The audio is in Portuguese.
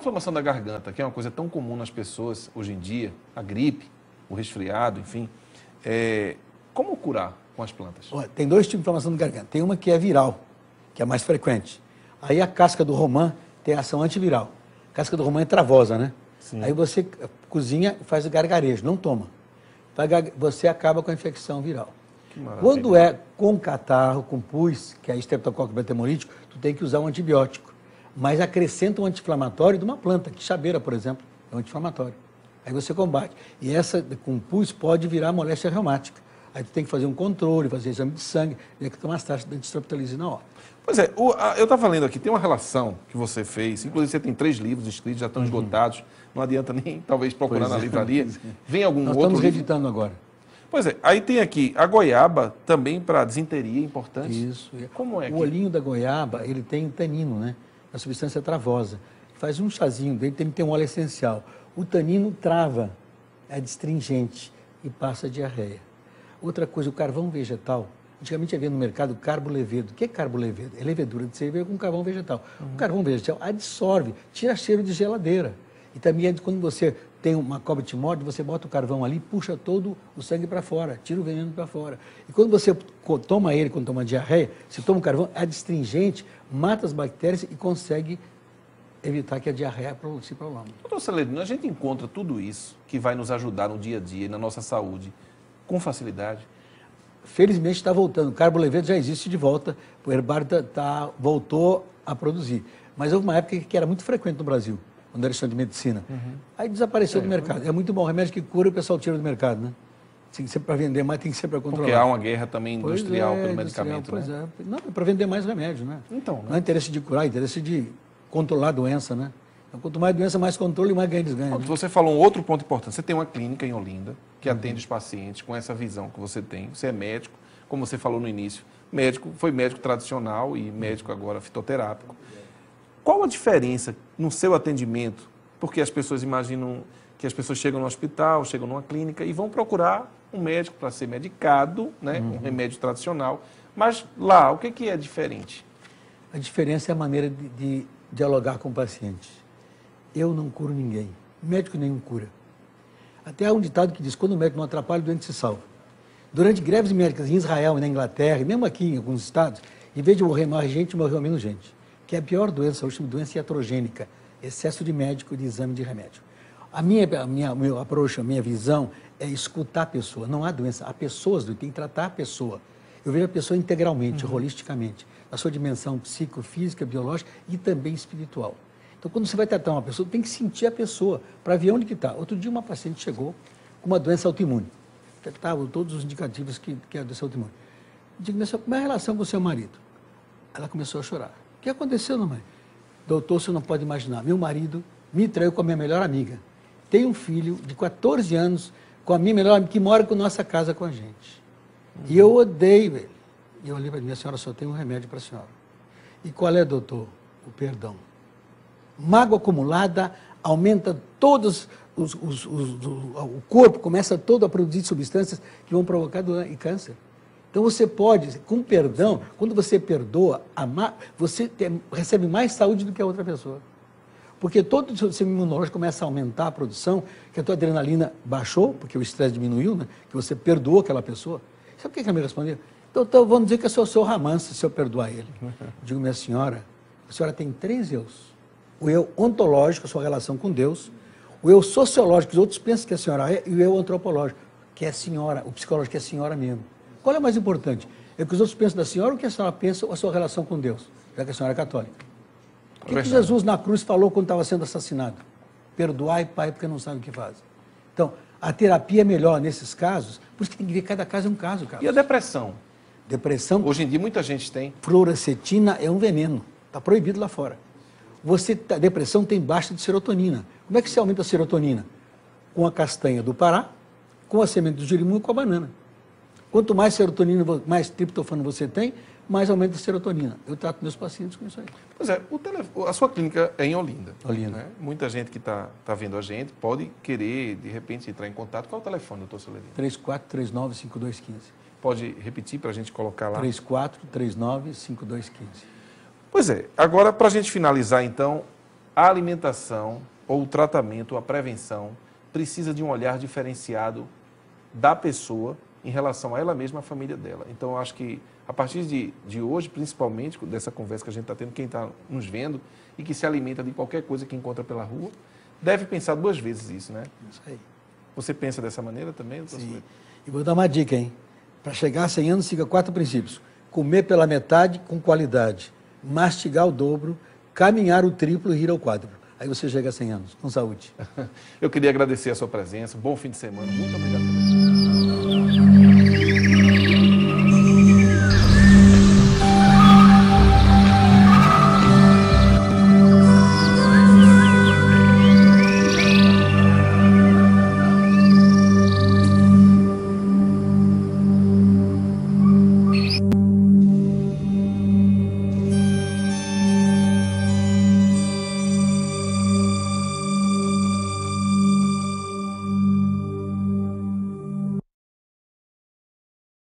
inflamação da garganta, que é uma coisa tão comum nas pessoas hoje em dia, a gripe, o resfriado, enfim, como curar com as plantas? Tem dois tipos de inflamação da garganta. Tem uma que é viral, que é mais frequente. Aí a casca do romã tem ação antiviral. A casca do romã é travosa, né? Sim. Aí você cozinha e faz o gargarejo, não toma. Você acaba com a infecção viral. Quando é com catarro, com pus, que é estreptococcus beta-hemolítico, tu tem que usar um antibiótico. Mas acrescenta um anti-inflamatório de uma planta, quixabeira, por exemplo, é um anti-inflamatório. Aí você combate. E essa com pus pode virar moléstia reumática. Aí tu tem que fazer um controle, fazer exame de sangue, tem que tomar as taxas de antistreptolizina na hora. Pois é, eu estava lendo aqui, tem uma relação que você fez, inclusive você tem 3 livros escritos, já estão esgotados, não adianta nem talvez procurar na livraria. Vem algum Nós outro estamos livro? reeditando agora. Pois é, aí tem aqui a goiaba também para desinteria, importante. Isso. Como é? O olhinho da goiaba, ele tem tanino, né? A substância travosa. Faz um chazinho dele, tem um óleo essencial. O tanino trava, é astringente e passa diarreia. Outra coisa, o carvão vegetal. Antigamente havia no mercado carbo levedo. O que é carbo levedo? É levedura de cerveja com carvão vegetal. O carvão vegetal absorve, tira cheiro de geladeira. E também quando você tem uma cobra te morde, você bota o carvão ali, puxa todo o sangue para fora, tira o veneno para fora. E quando você toma ele, quando toma diarreia, você toma o carvão, é astringente, mata as bactérias e consegue evitar que a diarreia se prolongue. Doutor Celerino, a gente encontra tudo isso que vai nos ajudar no dia a dia e na nossa saúde com facilidade? Felizmente está voltando. O carbo levedo já existe de volta, o herbário voltou a produzir. Mas houve uma época que era muito frequente no Brasil, quando era estudante de medicina. Aí desapareceu do mercado. É muito bom, remédio que cura, o pessoal tira do mercado, né? Tem que ser para vender mais, tem que ser para controlar. Porque há uma guerra também industrial pelo medicamento, pois né? Não, é para vender mais remédio, né? Então, né? Não é interesse de curar, é interesse de controlar a doença, né? Então, quanto mais doença, mais controle e mais ganho eles ganham. Você falou um outro ponto importante. Você tem uma clínica em Olinda que atende os pacientes com essa visão que você tem. Você é médico, como você falou no início. Médico, foi médico tradicional e médico agora fitoterápico. Qual a diferença no seu atendimento? Porque as pessoas imaginam que as pessoas chegam no hospital, chegam numa clínica e vão procurar um médico para ser medicado, né? Um remédio tradicional. Mas lá, o que é diferente? A diferença é a maneira de dialogar com o paciente. Eu não curo ninguém. Médico nenhum cura. Até há um ditado que diz, quando o médico não atrapalha, o doente se salva. Durante greves médicas em Israel e na Inglaterra, e mesmo aqui em alguns estados, em vez de morrer mais gente, morreu menos gente. Que é a pior doença, a última doença iatrogênica, excesso de médico, de exame de remédio. Meu approach, a minha visão é escutar a pessoa. Não há doença, há pessoas, tem que tratar a pessoa. Eu vejo a pessoa integralmente, holisticamente, na sua dimensão psicofísica, biológica e também espiritual. Então, quando você vai tratar uma pessoa, tem que sentir a pessoa, para ver onde que está. Outro dia, uma paciente chegou com uma doença autoimune. Estavam todos os indicativos que é a doença autoimune. Eu digo, como é a relação com o seu marido? Ela começou a chorar. O que aconteceu, mamãe? Doutor, você não pode imaginar. Meu marido me traiu com a minha melhor amiga. Tem um filho de 14 anos com a minha melhor amiga, que mora com nossa casa com a gente. E eu odeio ele. E eu olhei para mim, a senhora só tem um remédio para a senhora. E qual é, doutor? O perdão. Mágoa acumulada aumenta todos o corpo começa todo a produzir substâncias que vão provocar câncer. Então você pode, com perdão, quando você perdoa, você recebe mais saúde do que a outra pessoa. Porque todo o seu sistema imunológico começa a aumentar a produção, que a tua adrenalina baixou, porque o estresse diminuiu, né? Que você perdoou aquela pessoa. Sabe o que ela me respondeu? Doutor, vamos dizer que eu sou o seu Ramance, se eu perdoar ele. Digo, minha senhora, a senhora tem 3 eus. O eu ontológico, a sua relação com Deus, o eu sociológico, que os outros pensam que a senhora é, e o eu antropológico, que é a senhora, o psicológico, que é a senhora mesmo. Qual é o mais importante? É o que os outros pensam da senhora ou o que a senhora pensa ou a sua relação com Deus, já que a senhora é católica? O que Jesus na cruz falou quando estava sendo assassinado? Perdoai, Pai, porque não sabe o que faz. Então, a terapia é melhor nesses casos, por isso que tem que ver cada caso é um caso, Carlos. E a depressão? Depressão... Hoje em dia muita gente tem. Fluoracetina é um veneno, está proibido lá fora. A depressão tem baixa de serotonina. Como é que se aumenta a serotonina? Com a castanha do Pará, com a semente do jerimum e com a banana. Quanto mais serotonina, mais triptofano você tem, mais aumenta a serotonina. Eu trato meus pacientes com isso aí. Pois é, a sua clínica é em Olinda. Olinda. Né? Muita gente que está vendo a gente pode querer, de repente, entrar em contato. Qual é o telefone, doutor Celerino? 3439-5215. Pode repetir para a gente colocar lá? 3439-5215. Pois é, agora para a gente finalizar então, a alimentação, ou o tratamento, ou a prevenção, precisa de um olhar diferenciado da pessoa em relação a ela mesma e à família dela. Então, eu acho que, a partir de hoje, principalmente, dessa conversa que a gente está tendo, quem está nos vendo e que se alimenta de qualquer coisa que encontra pela rua, deve pensar 2 vezes isso, né? Isso aí. Você pensa dessa maneira também, doutor Sim. Sueli? E vou dar uma dica, hein? Para chegar a 100 anos, siga 4 princípios. Comer pela metade com qualidade, mastigar o dobro, caminhar o triplo e rir ao quádruplo. Aí você chega a 100 anos, com saúde. Eu queria agradecer a sua presença, bom fim de semana, muito obrigado pela